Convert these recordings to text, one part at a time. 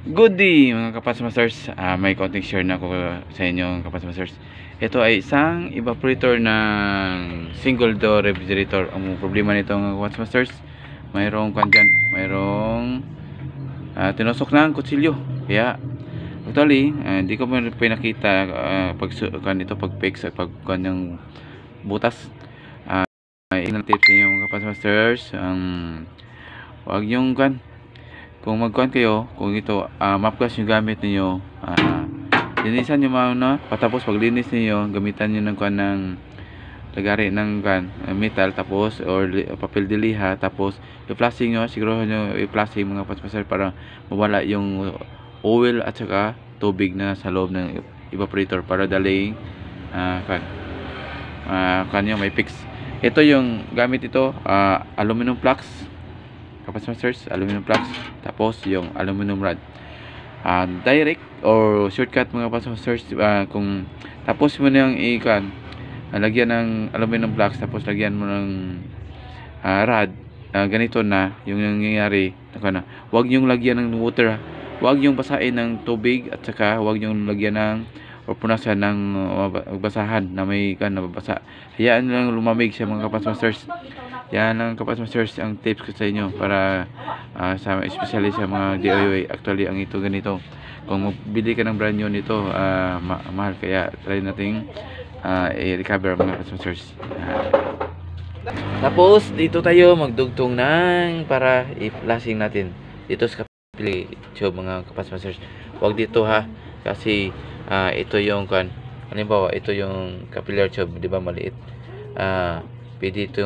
Good day mga Kapats Masters. May konting share na ako sa inyo Kapats Masters. Ito ay isang evaporator ng single door refrigerator. Ang problema nito mga Kapats Masters, mayroong kandyan, mayroong tinusok ng kutsilyo. Kaya actually hindi ko pinakita pag fix at pag kanyang butas. Ilang tips niyo mga Kapats Masters. Huwag yung kung magkuhan kayo, kung ito mapgas yung gamit niyo, linisan nyo muna. Patapos paglinis niyo, gamitan nyo ng ng lagari ng metal, tapos or papel de liha, tapos i-flushing nyo, siguro nyo i-flushing mga paspaser para mawala yung oil at saka tubig na sa loob ng evaporator para daling kanyo may fix. Ito yung gamit ito, aluminum flux Kapats Masters, aluminum flux, tapos yung aluminum rod. Direct or shortcut mga Kapats Masters, kung tapos mo nang lagyan ng aluminum flux, tapos lagyan mo ng rod, ganito na yung nangyayari. Huwag yung lagyan ng water, huwag yung basahin ng tubig, at saka huwag yung lagyan ng o punasan ng basahan na may nababasa. Hayaan lang lumamig siya mga Kapats Masters. Yan ang Kapats Masters ang tips ko sa inyo para especially sa mga DIY. Actually ang ito ganito, kung magbili ka ng brand new nito, mahal, kaya try nating i-recover mga Kapats Masters. Tapos dito tayo magdugtong ng para i-flashing natin dito sa kapili tube mga Kapats Masters. Huwag dito ha, kasi ito yung halimbawa ito yung capillary tube, di ba, maliit. Pwede ito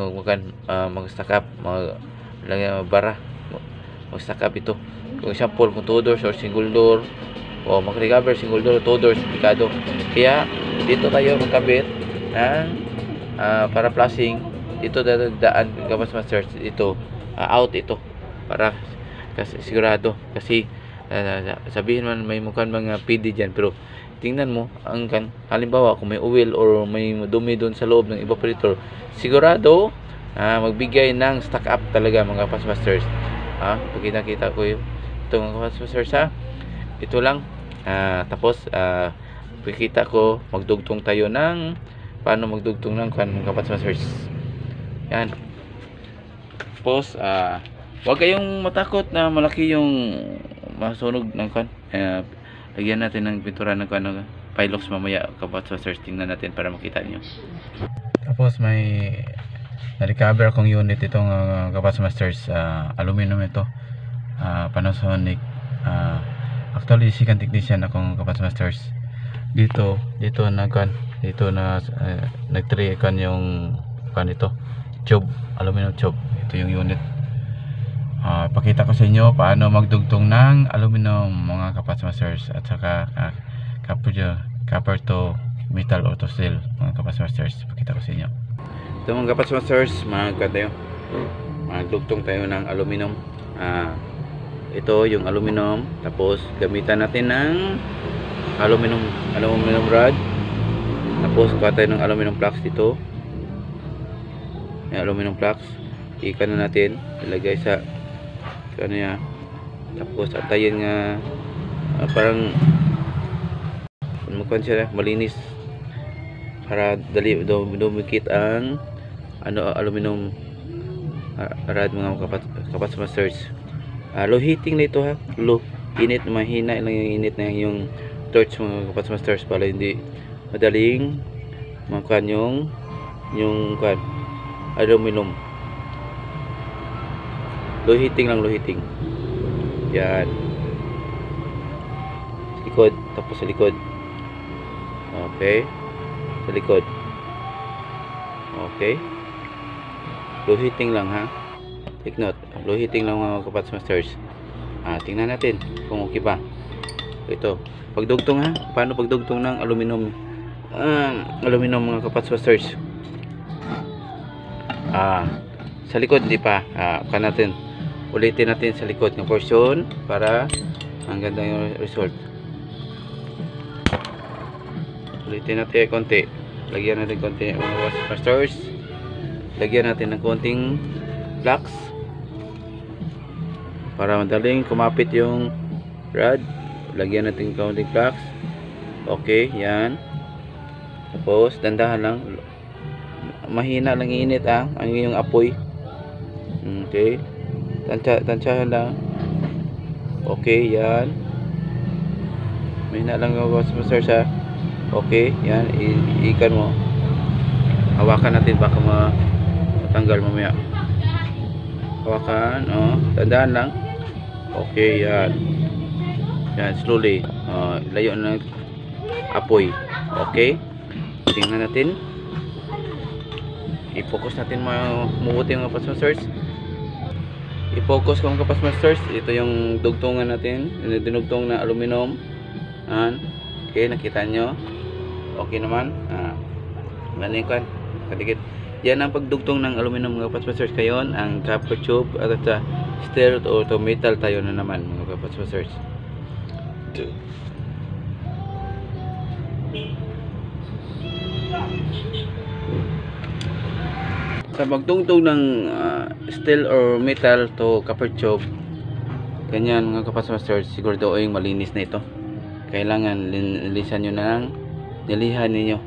mag-stack up, mag-stack up ito. Kung example, kung 2 doors or single door, o mag-recover single door, 2 doors, delikado. Kaya dito tayo magkabit ng para flashing. Dito daan Kapats Masters, ito out ito para kasi sigurado, kasi sabihin man may mukhang mga PD dyan, pero tingnan mo ang halimbawa kung may oil or may dumi doon sa loob ng evaporator, sigurado magbigay ng stack up talaga mga Kapats Masters. Pagkita ko ito mga Kapats Masters ito lang. Tapos pagkita ko magdugtong tayo ng paano magdugtong ng mga Kapats Masters. Yan. Tapos huwag kayong matakot na malaki yung masunog ng lagyan natin ng pintura ng Pilox mamaya Kapats Masters. Tingnan natin para makita niyo. Tapos may na-recover akong unit itong Kapats Masters, aluminum ito, Panasonic. Actually second technician akong Kapats Masters. Dito na nag-try yung ito tube, aluminum tube. Ito yung unit. Pakita ko sa inyo paano magdugtong ng aluminum mga Kapats Masters, at saka copper to metal or to steel mga Kapats Masters. Pakita ko sa inyo ito mga Kapats Masters. Magdugtong tayo ng aluminum. Ito yung aluminum, tapos gamitan natin ng aluminum rod, tapos kuha tayo ng aluminum flux dito. Yung aluminum flux na natin, ilagay sa niya, tapos antayin nga parang magkuhan siya malinis para dali dumikit ang aluminum rod mga Kapats Masters. Low heating na ito ha, low init, mahina lang yung init na yung torch mga Kapats Masters para hindi madaling magkuhan yung aluminum. Low heating lang, low heating. Yan. Sa likod, tapos sa likod. Okay. Sa likod. Okay. Low heating lang ha. Take note. Low heating lang mga Kapats Masters. Tingnan natin kung okay pa. Ito. Pagdugtong ha. Paano pagdugtong ng aluminum? Aluminum mga Kapats Masters. Sa likod hindi pa. Ulitin natin sa likod ng portion para ang ganda yung result. Ulitin natin konti. Lagyan natin konti mga Masters. Lagyan natin ng konting flux para madaling kumapit yung rod. Lagyan natin counting flux. Okay, yan. Tapos dandahan lang, mahina lang init ang yung apoy. Okay, tansyahan lang. Okay, yan. Mahina lang yung master siya. Okay, yan. Ikan mo. Hawakan natin baka matanggal mamaya. Hawakan, tandaan lang. Okay, yan. Yan, slowly. Layo na ng apoy. Okay. Tingnan natin. I-focus natin mabuti mga Kapas Masters. I-focus ko mga Kapas Masters. Ito yung dugtungan natin. Yung dinugtong na aluminum. Okay, nakita nyo. Okay naman. Galing kan. Kadikit. Yan ang pagdugtong ng aluminum mga Kapas Masters. Kayon, ang copper tube at sa steel o to metal tayo na naman mga Kapas Masters. Sa pagtungtong ng steel or metal to copper tube, ganyan mga Kapas Masters, siguraduhin malinis na ito. Kailangan linisan nyo ng nilihan ninyo.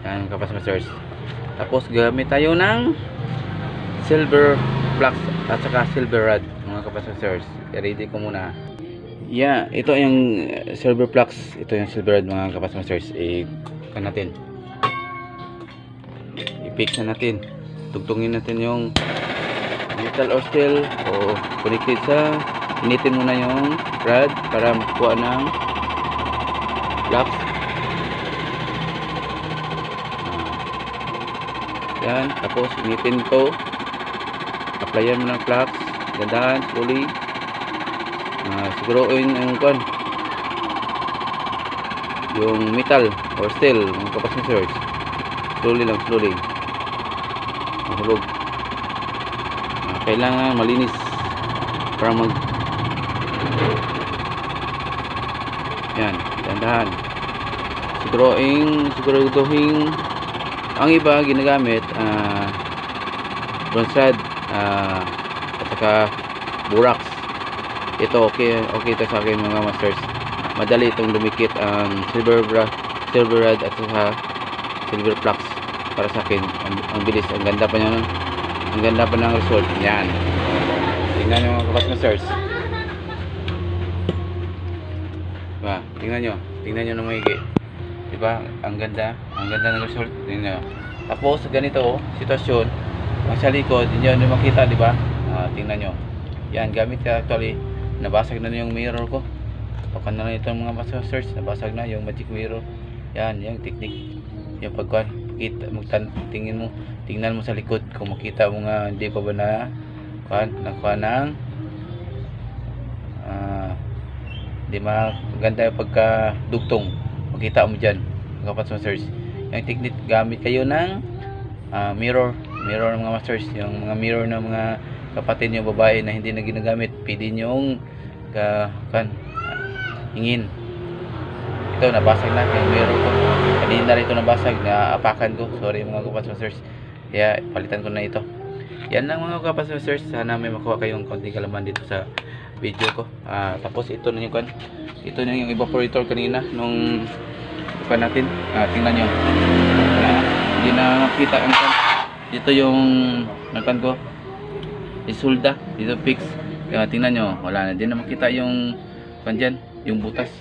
Yan Kapas Masters. Tapos gamit tayo ng silver flux at saka silver rod mga Kapas Masters. I-ready ko muna. Yeah, ito yung silver flux, ito yung silver rod mga Kapas Masters. I-kan natin. I-fix na natin. Tugtungin natin yung metal or steel o connected sa, initin muna yung rod para makuha ng flux. Yan, tapos initin to, applyan mo ng flux, gandahan, slowly. Siguruin yung metal or steel mga Kapas Masters, slowly lang, slowly mahulog. Kailangan malinis para yan, dandahan. Siguraduhin ang iba ginagamit bronze rod at saka borax. Ito okay ito sa akin mga Masters. Madali itong dumikit ang silver rod at saka silver flux. Para sa akin ang bilis, ang ganda pa niya, ang ganda pa ng result. Yan, tingnan nyo mga Kapas Masters, diba? Tingnan nyo na maigi, diba? Ang ganda ng result. Tingnan nyo. Tapos ganito sitwasyon, ang sa likod hindi nyo makita, diba? Tingnan nyo, yan, gamit ka actually. Nabasag na yung mirror ko. Pakan na lang itong mga Kapas Masters, nabasag na yung magic mirror. Yan, yung technique, yung pagkuhan. Tingnan mo sa likod kung makita mo nga hindi pa ba nakuha ng hindi maganda yung pagkadugtong, makita mo dyan mga Kapas Masters. Yung technique, gamit kayo ng mirror ng mga Masters, yung mga mirror ng mga kapatid nyo babae na hindi na ginagamit, pwede nyong hingin. Ito nabasag na yung mirror ko kanina, rin ito nabasag, naapakan ko, sorry mga Kapas Masters, kaya palitan ko na ito. Yan lang mga Kapas Masters, sana may makuha kayong konting kalaman dito sa video ko. Tapos ito na yung evaporator kanina nung natin. Tingnan nyo, hindi na nakita ang dito yung nakan ko isulda dito, fix. Tingnan nyo, wala na din na makita yung dyan, yung butas.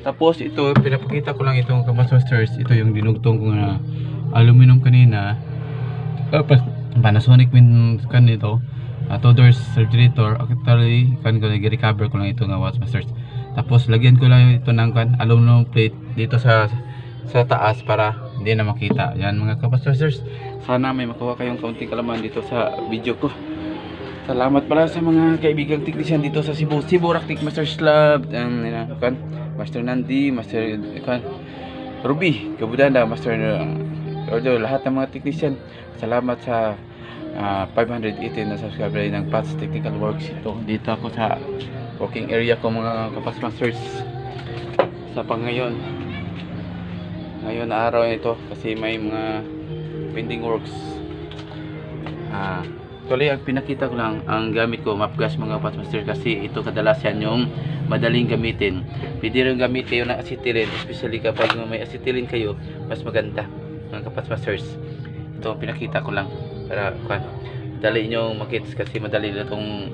Tapos ito, pinapakita ko lang itong Kapas Masters. Ito yung dinugtong ko na aluminum kanina. Panasonic kan ito. Two-doors refrigerator. Actually, kan ko nag-recover ko lang ito ng Kapas Masters. Tapos lagyan ko lang ito ng aluminum plate dito sa taas para hindi na makita. Yan mga Kapas Masters. Sana may makuha kayong kaunting kalaman dito sa video ko. Salamat pala sa mga kaibigang technician dito sa Cebu Rock Masters Club. Master Nandi, Master Ruby, Kabudanda, Master Ordo, lahat ng mga technician. Salamat sa 518 na subscriber ng Pat's Technical Works. Dito ako sa working area ko mga Kapas Masters sa pangayon. Ngayon na araw ito kasi may mga pending works. Actually, ang pinakita ko lang, ang gamit ko mapgas mga Kapas Masters kasi ito kadalasan yung madaling gamitin. Pwede rin gamitin yung ng acetylene, especially kapag may acetylene kayo, mas maganda mga kapasmasters. Ito ang pinakita ko lang para madali nyo makits kasi madali na itong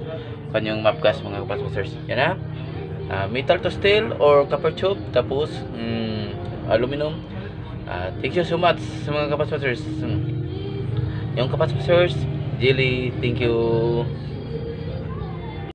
kanyang mapgas mga kapasmasters. Yan na. Metal to steel or copper tube, tapos aluminum. Thank you so much sa mga kapasmasters. Yung kapasmasters, Jelly, thank you.